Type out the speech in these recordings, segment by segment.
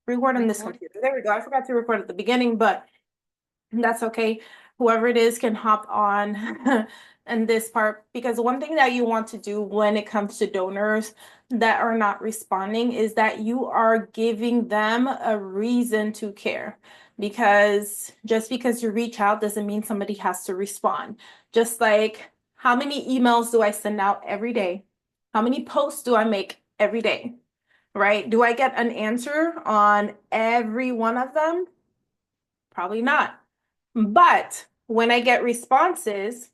Record on this Record. computer. There we go. I forgot to record at the beginning, but that's okay. Whoever it is can hop on in this part because one thing that you want to do when it comes to donors that are not responding is that you are giving them a reason to care. Because just because you reach out doesn't mean somebody has to respond. Just like how many emails do I send out every day? How many posts do I make every day? Right? Do I get an answer on every one of them? Probably not. But when I get responses,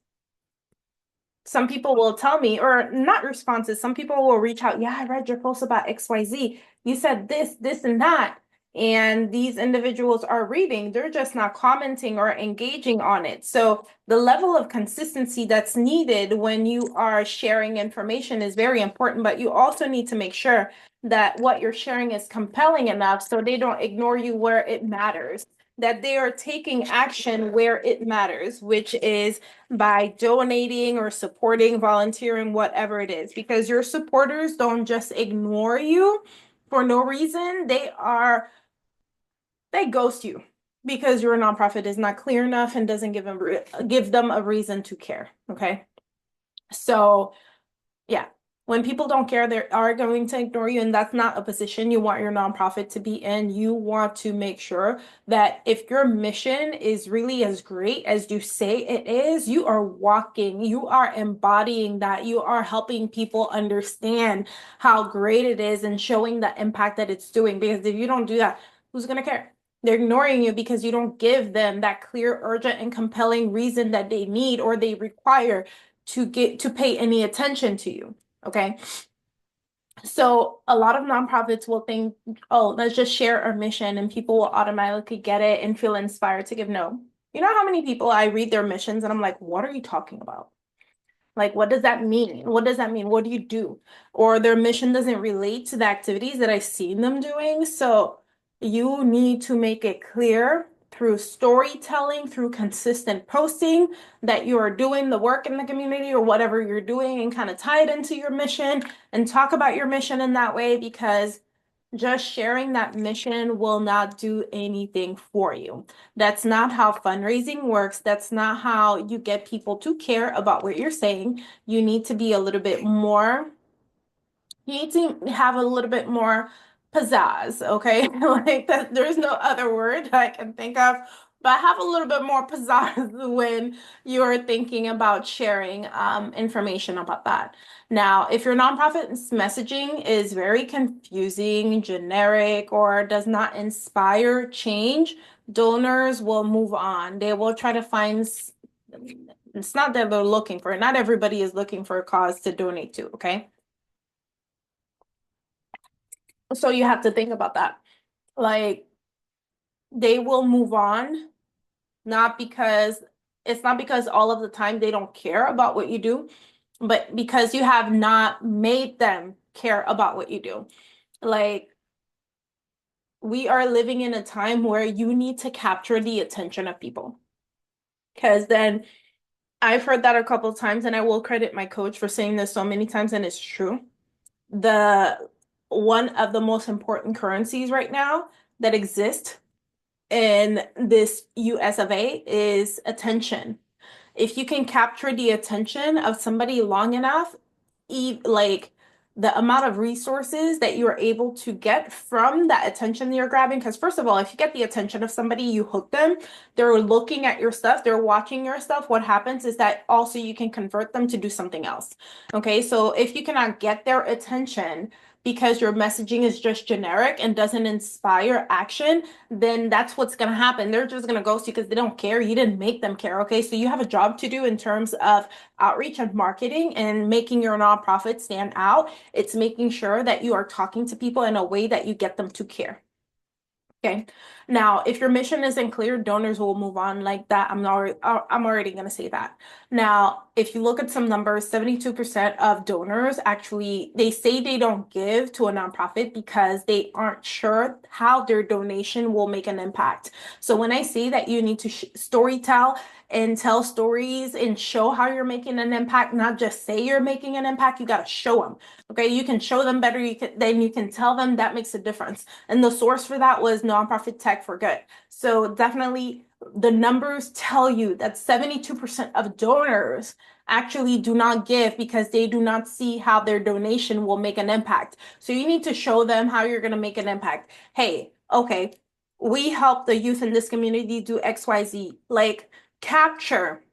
some people will tell me, or not responses, some people will reach out, yeah, I read your post about XYZ. You said this, and that. And these individuals are reading, they're just not commenting or engaging on it. So the level of consistency that's needed when you are sharing information is very important, but you also need to make sure that what you're sharing is compelling enough so they don't ignore you where it matters, that they are taking action where it matters, which is by donating or supporting, volunteering, whatever it is, because your supporters don't just ignore you for no reason. They ghost you because your nonprofit is not clear enough and doesn't give them a reason to care. Okay. So yeah. When people don't care, they are going to ignore you, and that's not a position you want your nonprofit to be in. You want to make sure that if your mission is really as great as you say it is, you are walking, you are embodying that, you are helping people understand how great it is and showing the impact that it's doing. Because if you don't do that, who's going to care? They're ignoring you because you don't give them that clear, urgent, and compelling reason that they need or they require to pay any attention to you. Okay. So a lot of nonprofits will think, oh, let's just share our mission and people will automatically get it and feel inspired to give. No. You know how many people I read their missions and I'm like, what are you talking about? Like, what does that mean? What does that mean? What do you do? Or their mission doesn't relate to the activities that I've seen them doing. So you need to make it clear through storytelling, through consistent posting that you are doing the work in the community or whatever you're doing and kind of tie it into your mission and talk about your mission in that way because just sharing that mission will not do anything for you. That's not how fundraising works. That's not how you get people to care about what you're saying. You need to be a little bit more, you need to have a little bit more pizzazz, okay? Like that, there's no other word I can think of, but have a little bit more pizzazz when you're thinking about sharing information about that. Now, if your nonprofit's messaging is very confusing, generic, or does not inspire change, donors will move on. They will try to find, it's not that they're looking for it. Not everybody is looking for a cause to donate to, okay? So you have to think about that. Like they will move on, not because it's not because all of the time they don't care about what you do, but because you have not made them care about what you do. Like we are living in a time where you need to capture the attention of people. Because then I've heard that a couple of times, and I will credit my coach for saying this so many times, and it's true. The one of the most important currencies right now that exist in this US of A is attention. If you can capture the attention of somebody long enough, like the amount of resources that you are able to get from that attention that you're grabbing, because first of all, if you get the attention of somebody, you hook them, they're looking at your stuff, they're watching your stuff. What happens is that also you can convert them to do something else. Okay, so if you cannot get their attention because your messaging is just generic and doesn't inspire action, then that's what's going to happen. They're just going to ghost you because they don't care. You didn't make them care. Okay. So you have a job to do in terms of outreach and marketing and making your nonprofit stand out. It's making sure that you are talking to people in a way that you get them to care. Okay. Now, if your mission isn't clear, donors will move on like that. I'm already going to say that. Now, if you look at some numbers, 72% of donors actually, they say they don't give to a nonprofit because they aren't sure how their donation will make an impact. So when I say that you need to story tell and tell stories and show how you're making an impact, not just say you're making an impact, you got to show them. Okay, you can show them better, then you can tell them. That makes a difference. And the source for that was Nonprofit Tech for Good. So definitely the numbers tell you that 72% of donors actually do not give because they do not see how their donation will make an impact. So you need to show them how you're going to make an impact. Hey, okay, we help the youth in this community do XYZ, like capture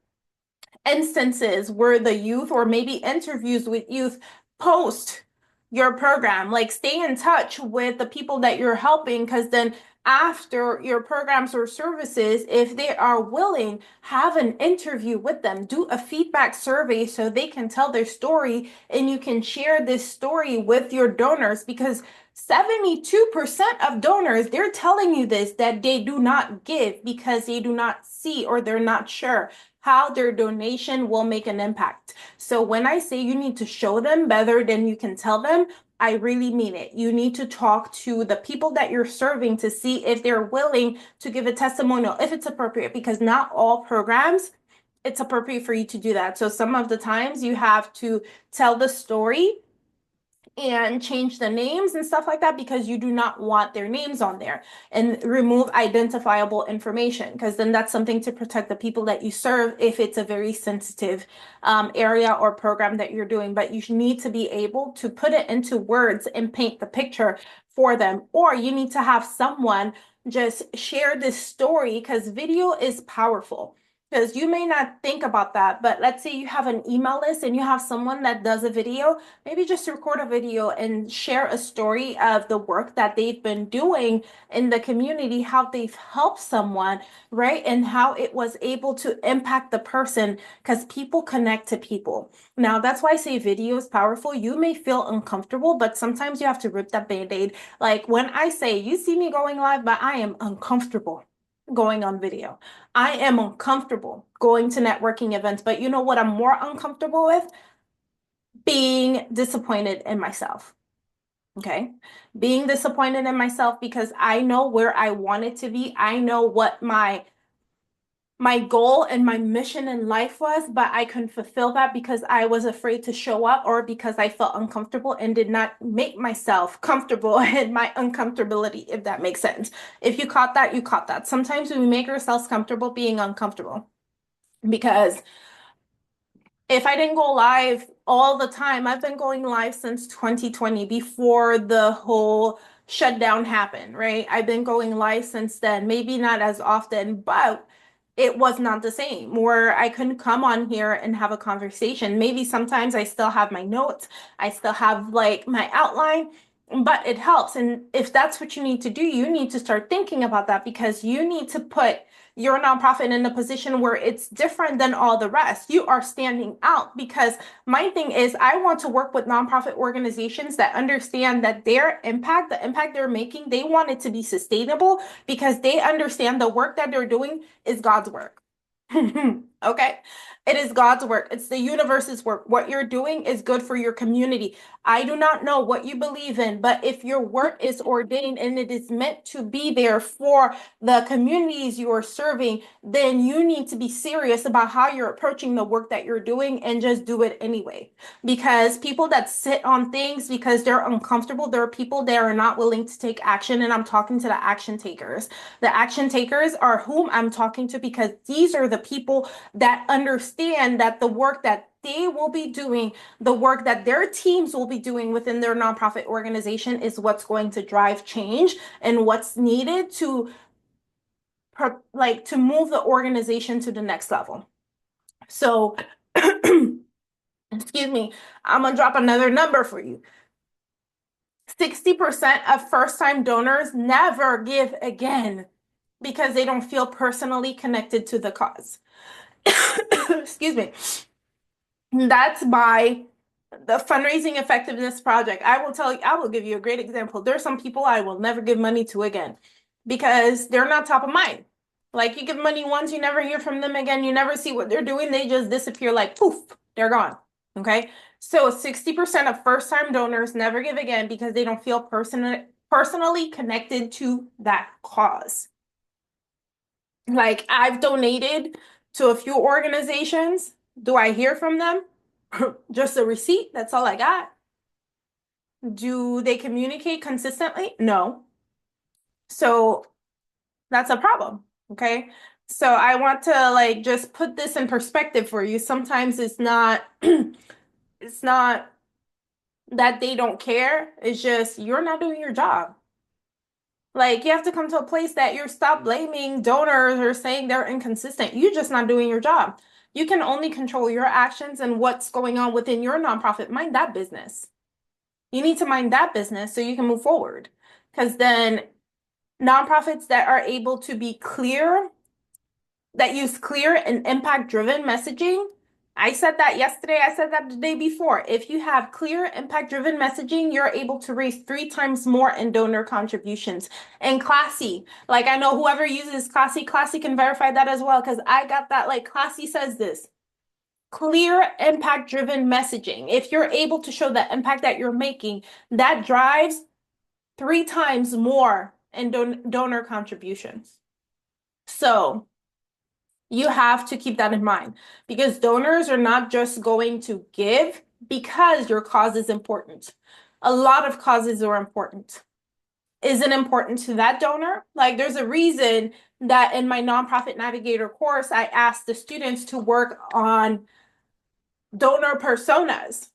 instances where the youth or maybe interviews with youth post your program, like stay in touch with the people that you're helping, because then after your programs or services, if they are willing, have an interview with them, do a feedback survey so they can tell their story and you can share this story with your donors, because 72% of donors, they're telling you this, that they do not give because they do not see or they're not sure how their donation will make an impact. So when I say you need to show them better than you can tell them, I really mean it. You need to talk to the people that you're serving to see if they're willing to give a testimonial, if it's appropriate, because not all programs, it's appropriate for you to do that. So some of the times you have to tell the story and change the names and stuff like that because you do not want their names on there, and remove identifiable information, because then that's something to protect the people that you serve if it's a very sensitive area or program that you're doing. But you need to be able to put it into words and paint the picture for them, or you need to have someone just share this story, because video is powerful. Because you may not think about that, but let's say you have an email list and you have someone that does a video, maybe just record a video and share a story of the work that they've been doing in the community, how they've helped someone, right? And how it was able to impact the person, because people connect to people. Now, that's why I say video is powerful. You may feel uncomfortable, but sometimes you have to rip that Band-Aid. Like when I say, you see me going live, but I am uncomfortable going on video. I am uncomfortable going to networking events, but you know what I'm more uncomfortable with? Being disappointed in myself. Okay. Being disappointed in myself because I know where I wanted to be. I know what my goal and my mission in life was, but I couldn't fulfill that because I was afraid to show up, or because I felt uncomfortable and did not make myself comfortable in my uncomfortability, if that makes sense. If you caught that, you caught that. Sometimes we make ourselves comfortable being uncomfortable, because if I didn't go live all the time, I've been going live since 2020, before the whole shutdown happened, right? I've been going live since then, maybe not as often, but it was not the same, where I couldn't come on here and have a conversation. Maybe sometimes I still have my notes, I still have like my outline, but it helps. And if that's what you need to do, you need to start thinking about that, because you need to put your nonprofit in a position where it's different than all the rest. You are standing out, because my thing is, I want to work with nonprofit organizations that understand that their impact, the impact they're making, they want it to be sustainable, because they understand the work that they're doing is God's work. Okay. It is God's work. It's the universe's work. What you're doing is good for your community. I do not know what you believe in, but if your work is ordained and it is meant to be there for the communities you are serving, then you need to be serious about how you're approaching the work that you're doing, and just do it anyway. Because people that sit on things because they're uncomfortable, there are people that are not willing to take action. And I'm talking to the action takers. The action takers are whom I'm talking to, because these are the people that understand that the work that they will be doing, the work that their teams will be doing within their nonprofit organization, is what's going to drive change and what's needed to to move the organization to the next level. So, excuse me, I'm gonna drop another number for you. 60% of first-time donors never give again because they don't feel personally connected to the cause. Excuse me. That's by the Fundraising Effectiveness Project. I will give you a great example. There's some people I will never give money to again because they're not top of mind. Like you give money once, you never hear from them again, you never see what they're doing, they just disappear like poof, they're gone. Okay. So 60% of first-time donors never give again because they don't feel personally connected to that cause. Like I've donated to a few organizations. Do I hear from them? Just a receipt. That's all I got. Do they communicate consistently? No. So that's a problem. Okay. So I want to like just put this in perspective for you. Sometimes it's not it's not that they don't care. It's just you're not doing your job. Like you have to come to a place that you stop blaming donors or saying they're inconsistent. You're just not doing your job. You can only control your actions and what's going on within your nonprofit. Mind that business. You need to mind that business so you can move forward. Because then nonprofits that are able to be clear, that use clear and impact-driven messaging. I said that yesterday, I said that the day before. If you have clear impact-driven messaging, you're able to raise 3 times more in donor contributions. And Classy, like I know whoever uses Classy, Classy can verify that as well, because I got that, like Classy says this. Clear impact-driven messaging. If you're able to show the impact that you're making, that drives 3 times more in donor contributions. So you have to keep that in mind because donors are not just going to give because your cause is important. A lot of causes are important. Is it important to that donor? Like there's a reason that in my Nonprofit Navigator course, I asked the students to work on donor personas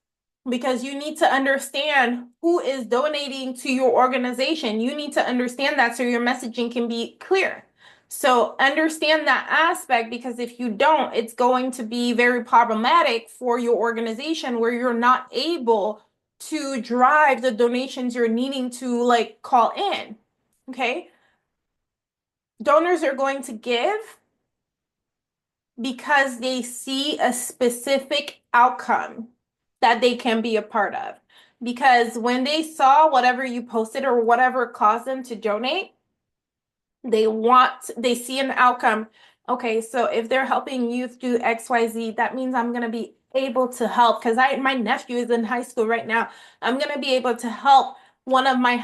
because you need to understand who is donating to your organization. You need to understand that so your messaging can be clear. So understand that aspect because if you don't, it's going to be very problematic for your organization where you're not able to drive the donations you're needing to like call in. Okay. Donors are going to give because they see a specific outcome that they can be a part of. Because when they saw whatever you posted or whatever caused them to donate, they see an outcome. Okay, so if they're helping youth do XYZ, that means I'm gonna be able to help because my nephew is in high school right now. I'm gonna be able to help one of my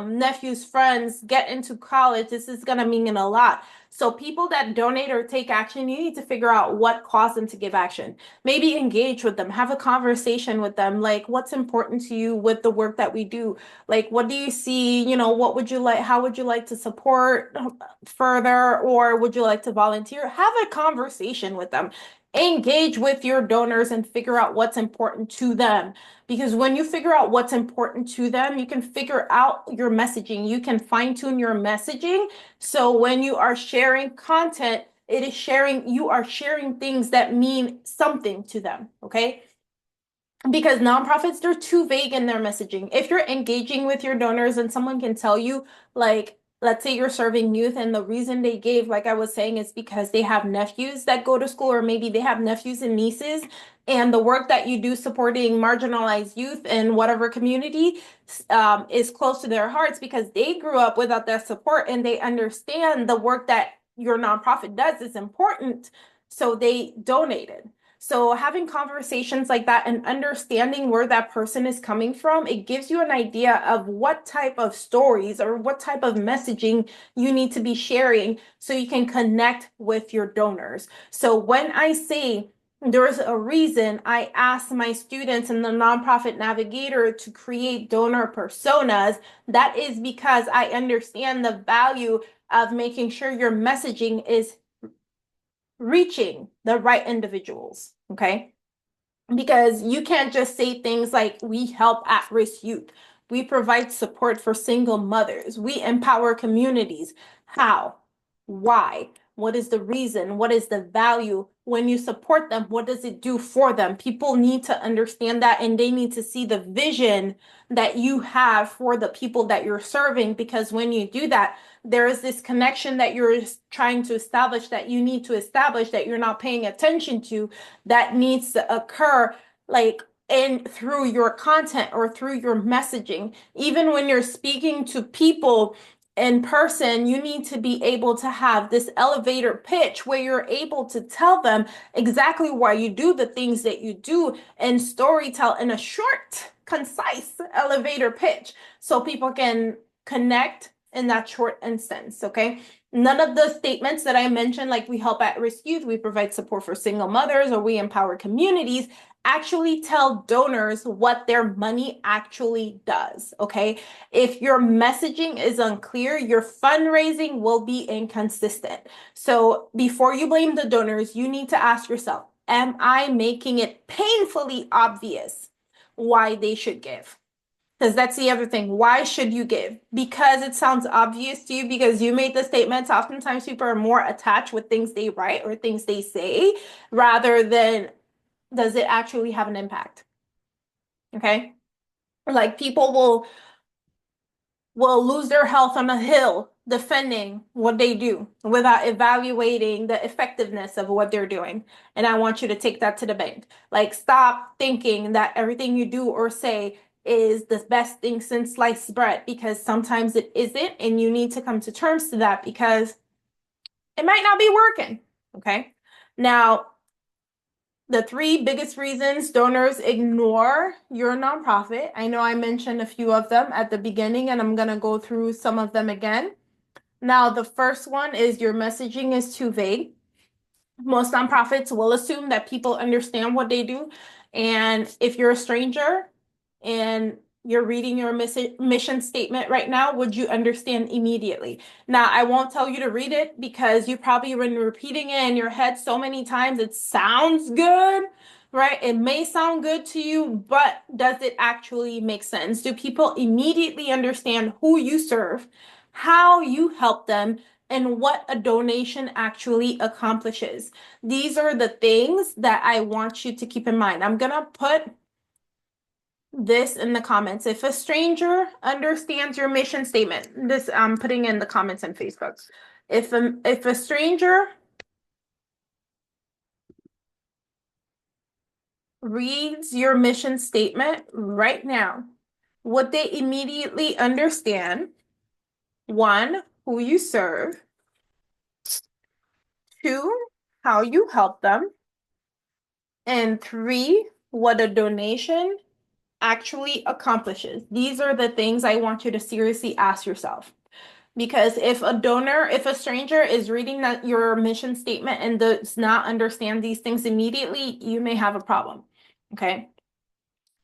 nephew's friends get into college. This is gonna mean a lot. So people that donate or take action, you need to figure out what caused them to give action. Maybe engage with them, have a conversation with them, like what's important to you with the work that we do. Like, what do you see? What would you like? How would you like to support further, or would you like to volunteer? Have a conversation with them. Engage with your donors and figure out what's important to them. Because when you figure out what's important to them, you can figure out your messaging. You can fine-tune your messaging. So when you are sharing content, you are sharing things that mean something to them. Okay. Because nonprofits, they're too vague in their messaging. If you're engaging with your donors and someone can tell you, like, let's say you're serving youth and the reason they gave, like I was saying, is because they have nephews that go to school, or maybe they have nephews and nieces, and the work that you do supporting marginalized youth in whatever community is close to their hearts because they grew up without that support and they understand the work that your nonprofit does is important. So they donated. So having conversations like that and understanding where that person is coming from, it gives you an idea of what type of stories or what type of messaging you need to be sharing so you can connect with your donors. So when I say there's a reason I asked my students in the Nonprofit Navigator to create donor personas, that is because I understand the value of making sure your messaging is reaching the right individuals, okay? Because you can't just say things like, we help at-risk youth. We provide support for single mothers. We empower communities. How? Why? What is the reason? What is the value? When you support them, what does it do for them? People need to understand that and they need to see the vision that you have for the people that you're serving. Because when you do that, there is this connection that you're trying to establish, that you need to establish, that you're not paying attention to, that needs to occur like through your content or through your messaging. Even when you're speaking to people in person, you need to be able to have this elevator pitch where you're able to tell them exactly why you do the things that you do and storytell in a short, concise elevator pitch so people can connect in that short instance. Okay. None of the statements that I mentioned, like we help at-risk youth, we provide support for single mothers, or we empower communities, actually tell donors what their money actually does. Okay. If your messaging is unclear, your fundraising will be inconsistent. So before you blame the donors, you need to ask yourself, am I making it painfully obvious why they should give? Because that's the other thing. Why should you give? Because it sounds obvious to you, because you made the statements. Oftentimes people are more attached with things they write or things they say rather than does it actually have an impact? Okay. Like people will lose their health on a hill defending what they do without evaluating the effectiveness of what they're doing. And I want you to take that to the bank. Like, stop thinking that everything you do or say is the best thing since sliced bread, because sometimes it isn't, and you need to come to terms to that because it might not be working. Okay. Now, the three biggest reasons donors ignore your nonprofit. I know I mentioned a few of them at the beginning, and I'm going to go through some of them again. Now, the first one is your messaging is too vague. Most nonprofits will assume that people understand what they do. And if you're a stranger and you're reading your mission statement right now, would you understand immediately? Now, I won't tell you to read it because you've probably been repeating it in your head so many times. It sounds good, right? It may sound good to you, but does it actually make sense? Do people immediately understand who you serve, how you help them, and what a donation actually accomplishes? These are the things that I want you to keep in mind. I'm going to put this in the comments. If a stranger understands your mission statement, this I'm putting in the comments on Facebook. If a stranger reads your mission statement right now, would they immediately understand, one, who you serve, two, how you help them, and three, what a donation actually accomplishes? These are the things I want you to seriously ask yourself. Because if a stranger is reading that your mission statement and does not understand these things immediately, you may have a problem. Okay.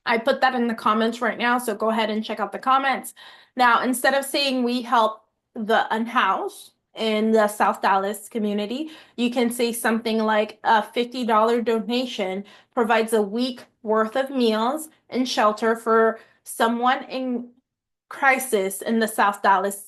I put that in the comments right now, so go ahead and check out the comments. Now, instead of saying we help the unhoused in the South Dallas community, you can say something like a $50 donation provides a week worth of meals and shelter for someone in crisis in the South Dallas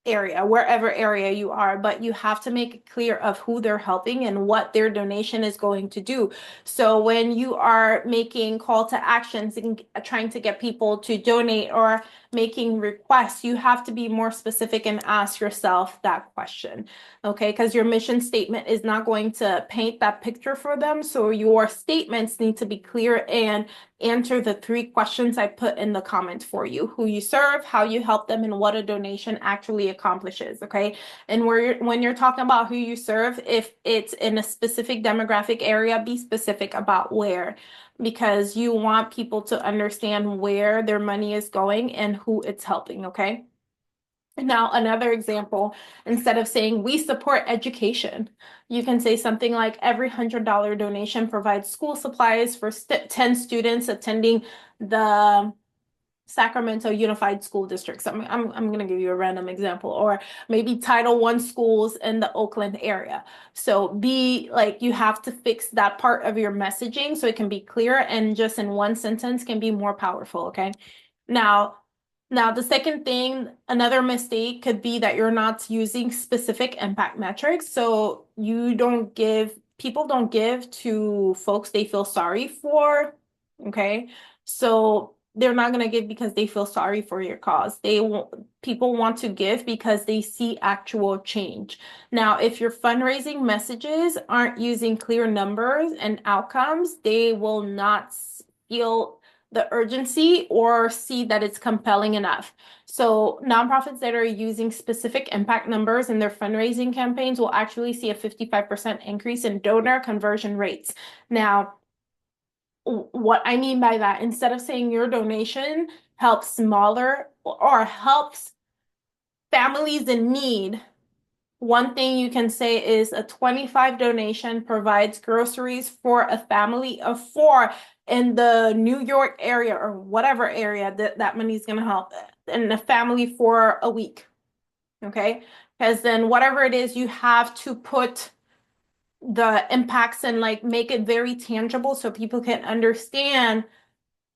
area, wherever area you are, but you have to make it clear of who they're helping and what their donation is going to do. So when you are making call to actions and trying to get people to donate or making requests, you have to be more specific and ask yourself that question, okay? Because your mission statement is not going to paint that picture for them. So your statements need to be clear and answer the three questions I put in the comments for you: who you serve, how you help them, and what a donation actually accomplishes. Okay. And when you're talking about who you serve, if it's in a specific demographic area, be specific about where, because you want people to understand where their money is going and who it's helping. Okay. Now, another example, instead of saying we support education, you can say something like every $100 donation provides school supplies for 10 students attending the Sacramento Unified School District. So I'm going to give you a random example, or maybe Title I schools in the Oakland area. So be like, you have to fix that part of your messaging so it can be clear, and just in one sentence can be more powerful. Okay. Now, the second thing, another mistake could be that you're not using specific impact metrics. So people don't give to folks they feel sorry for. Okay. So they're not going to give because they feel sorry for your cause. People want to give because they see actual change. Now, if your fundraising messages aren't using clear numbers and outcomes, they will not feel the urgency or see that it's compelling enough. So nonprofits that are using specific impact numbers in their fundraising campaigns will actually see a 55% increase in donor conversion rates. Now, what I mean by that, instead of saying your donation helps smaller or helps families in need, one thing you can say is a 25 donation provides groceries for a family of four in the New York area or whatever area that money is going to help, and a family for a week. Okay. Because then whatever it is, you have to put the impacts and like make it very tangible so people can understand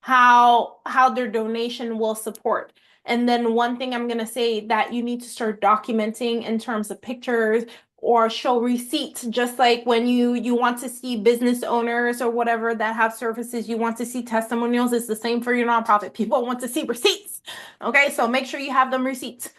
how their donation will support. And then one thing I'm going to say that you need to start documenting in terms of pictures or show receipts, just like when you want to see business owners or whatever that have services, you want to see testimonials. It's the same for your nonprofit. People want to see receipts. Okay, so make sure you have them receipts.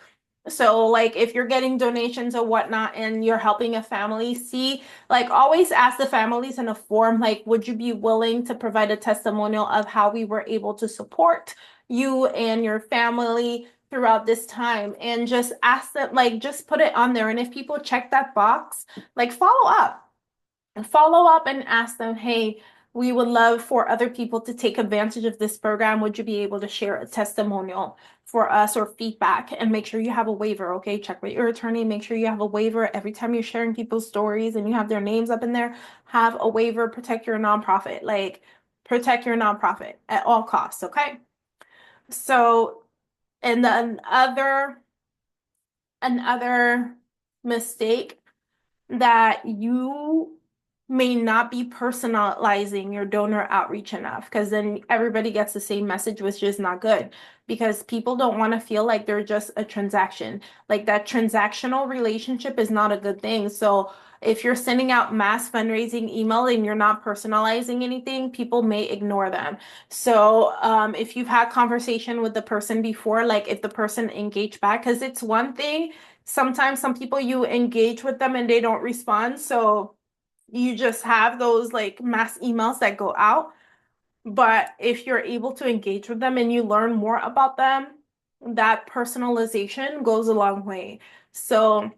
So like if you're getting donations or whatnot and you're helping a family, see, like always ask the families in a form, like, would you be willing to provide a testimonial of how we were able to support you and your family throughout this time? And just ask them, like, just put it on there. And if people check that box, like follow up and ask them, hey, we would love for other people to take advantage of this program. Would you be able to share a testimonial for us or feedback? And make sure you have a waiver, okay? Check with your attorney. Make sure you have a waiver every time you're sharing people's stories and you have their names up in there. Have a waiver, protect your nonprofit. Like, protect your nonprofit at all costs, okay? So, and then another mistake that you may not be personalizing your donor outreach enough, because then everybody gets the same message, which is not good, because people don't want to feel like they're just a transaction. Like that transactional relationship is not a good thing. So if you're sending out mass fundraising email and you're not personalizing anything, people may ignore them. So if you've had conversation with the person before, like if the person engaged back, because it's one thing, sometimes some people you engage with them and they don't respond. So you just have those like mass emails that go out. But if you're able to engage with them and you learn more about them, that personalization goes a long way. So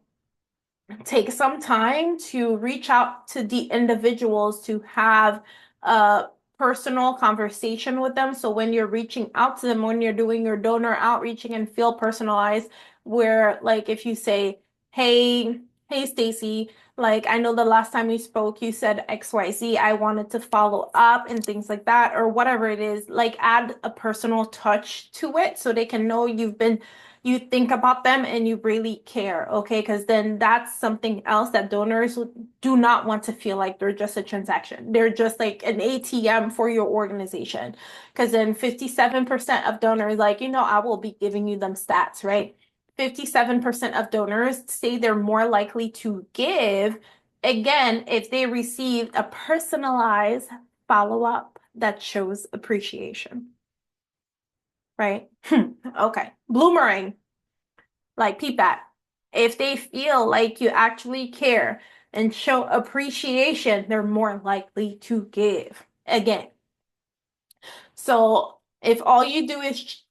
take some time to reach out to the individuals to have a personal conversation with them. So when you're reaching out to them, when you're doing your donor outreaching and feel personalized, where like if you say, hey Stacy, like I know the last time we spoke, you said XYZ, I wanted to follow up and things like that, or whatever it is, like add a personal touch to it so they can know you think about them and you really care, okay? Because then that's something else that donors do not want to feel like they're just a transaction. They're just like an ATM for your organization. Because then 57% of donors, like, I will be giving you them stats, right? 57% of donors say they're more likely to give, again, if they received a personalized follow-up that shows appreciation, right? Okay. Bloomerang, like peep that. If they feel like you actually care and show appreciation, they're more likely to give again. So if all you do is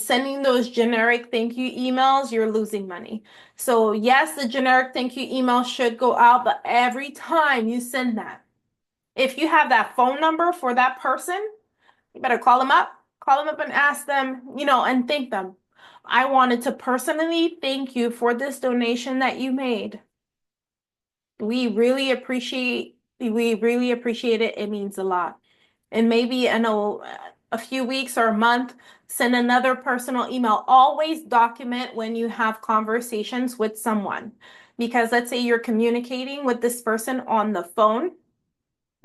sending those generic thank you emails, you're losing money. So yes, the generic thank you email should go out, but every time you send that, if you have that phone number for that person, you better call them up and ask them, and thank them. I wanted to personally thank you for this donation that you made. We really appreciate it. It means a lot. And maybe in a few weeks or a month, send another personal email. Always document when you have conversations with someone. Because let's say you're communicating with this person on the phone,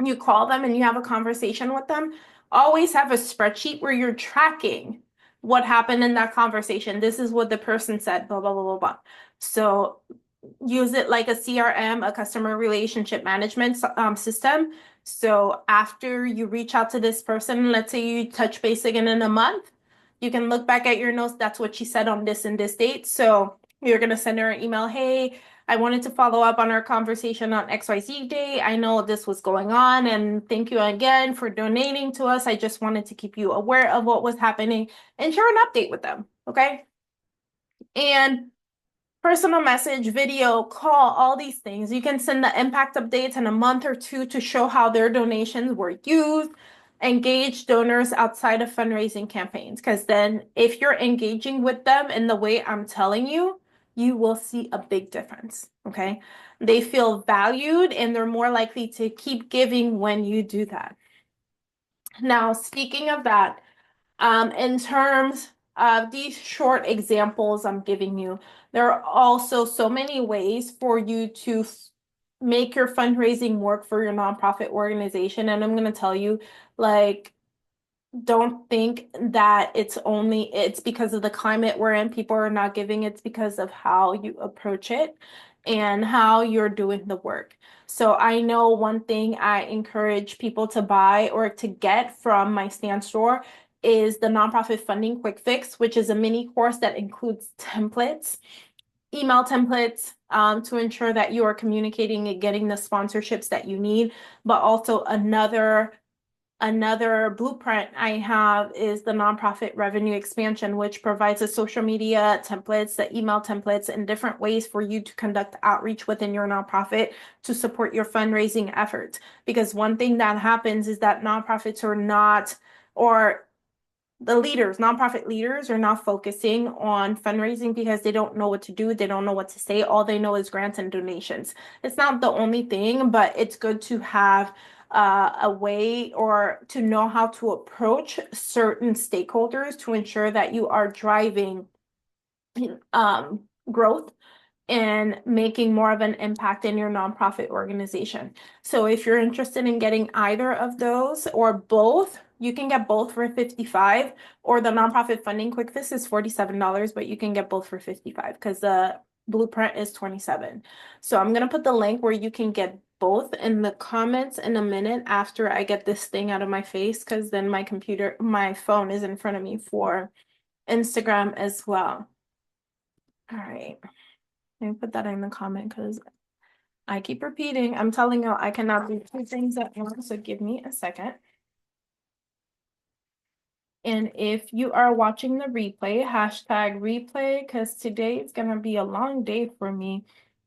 you call them and you have a conversation with them, always have a spreadsheet where you're tracking what happened in that conversation. This is what the person said, blah, blah, blah, blah, blah. So use it like a CRM, a customer relationship management system. So after you reach out to this person, let's say you touch base again in a month, you can look back at your notes. That's what she said on this and this date. So you're going to send her an email. Hey, I wanted to follow up on our conversation on XYZ Day. I know this was going on, and thank you again for donating to us. I just wanted to keep you aware of what was happening and share an update with them, okay? And personal message, video, call, all these things. You can send the impact updates in a month or two to show how their donations were used. Engage donors outside of fundraising campaigns, because then if you're engaging with them in the way I'm telling you, you will see a big difference, okay? They feel valued and they're more likely to keep giving when you do that. Now, speaking of that, in terms of these short examples I'm giving you, there are also so many ways for you to make your fundraising work for your nonprofit organization. And I'm going to tell you, like, don't think that it's because of the climate we're in, people are not giving. It's because of how you approach it and how you're doing the work. So I know one thing I encourage people to buy or to get from my Stan Store is the Nonprofit Funding Quick Fix, which is a mini course that includes templates, email templates, to ensure that you are communicating and getting the sponsorships that you need. But also another blueprint I have is the nonprofit revenue expansion, which provides the social media templates, the email templates, and different ways for you to conduct outreach within your nonprofit to support your fundraising efforts. Because one thing that happens is that nonprofits are not, or the leaders, nonprofit leaders are not focusing on fundraising because they don't know what to do. They don't know what to say. All they know is grants and donations. It's not the only thing, but it's good to have a way or to know how to approach certain stakeholders to ensure that you are driving growth and making more of an impact in your nonprofit organization. So if you're interested in getting either of those or both, you can get both for $55, or the nonprofit funding quick fix is $47, but you can get both for $55 because the blueprint is $27. So I'm gonna put the link where you can get both in the comments in a minute after I get this thing out of my face, because then my phone is in front of me for Instagram as well. All right. Let me put that in the comment because I keep repeating. I'm telling you, I cannot do two things at once, so give me a second. And if you are watching the replay, hashtag replay, because today it's gonna be a long day for me.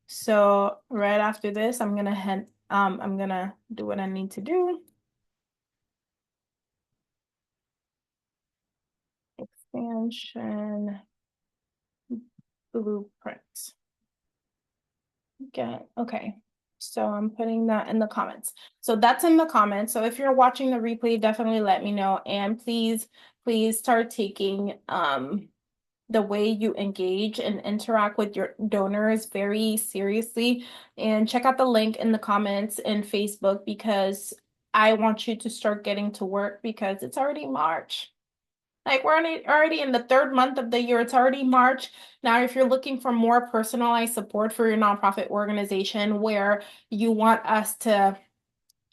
So right after this, I'm gonna do what I need to do. Expansion blueprint. Okay. So I'm putting that in the comments. So that's in the comments. So if you're watching the replay, definitely let me know. And please start taking the way you engage and interact with your donors very seriously. And check out the link in the comments in Facebook, because I want you to start getting to work, because it's already March. Like, we're already in the third month of the year. It's already March. Now, if you're looking for more personalized support for your nonprofit organization, where you want us to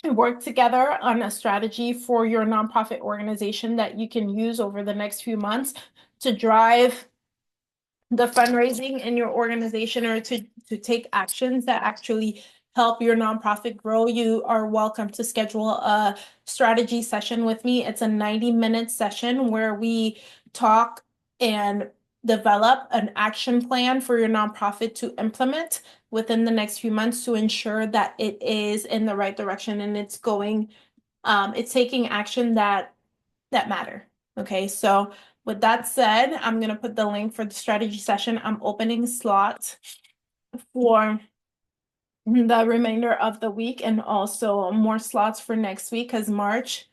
work together on a strategy for your nonprofit organization that you can use over the next few months to drive the fundraising in your organization, or to take actions that actually help your nonprofit grow, you are welcome to schedule a strategy session with me. It's a 90-minute session where we talk and develop an action plan for your nonprofit to implement within the next few months to ensure that it is in the right direction and it's going, it's taking action that matter. Okay, so with that said, I'm gonna put the link for the strategy session. I'm opening slots for the remainder of the week, and also more slots for next week, because March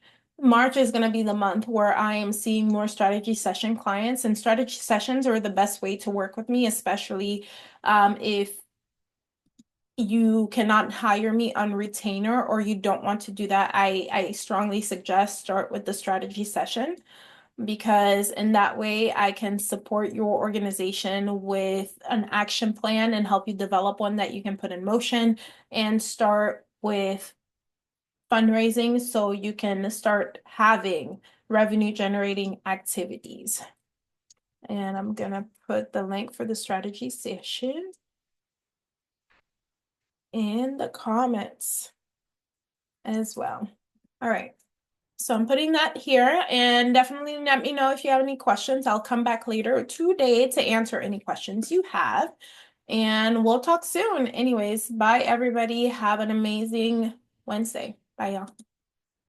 is going to be the month where I am seeing more strategy session clients, and strategy sessions are the best way to work with me, especially if you cannot hire me on retainer or you don't want to do that. I strongly suggest start with the strategy session, because in that way I can support your organization with an action plan and help you develop one that you can put in motion and start with fundraising so you can start having revenue generating activities. And I'm gonna put the link for the strategy session. in the comments as well. All right. So I'm putting that here, and definitely let me know if you have any questions. I'll come back later today to answer any questions you have. And we'll talk soon. Anyways, bye everybody. Have an amazing Wednesday. Bye y'all.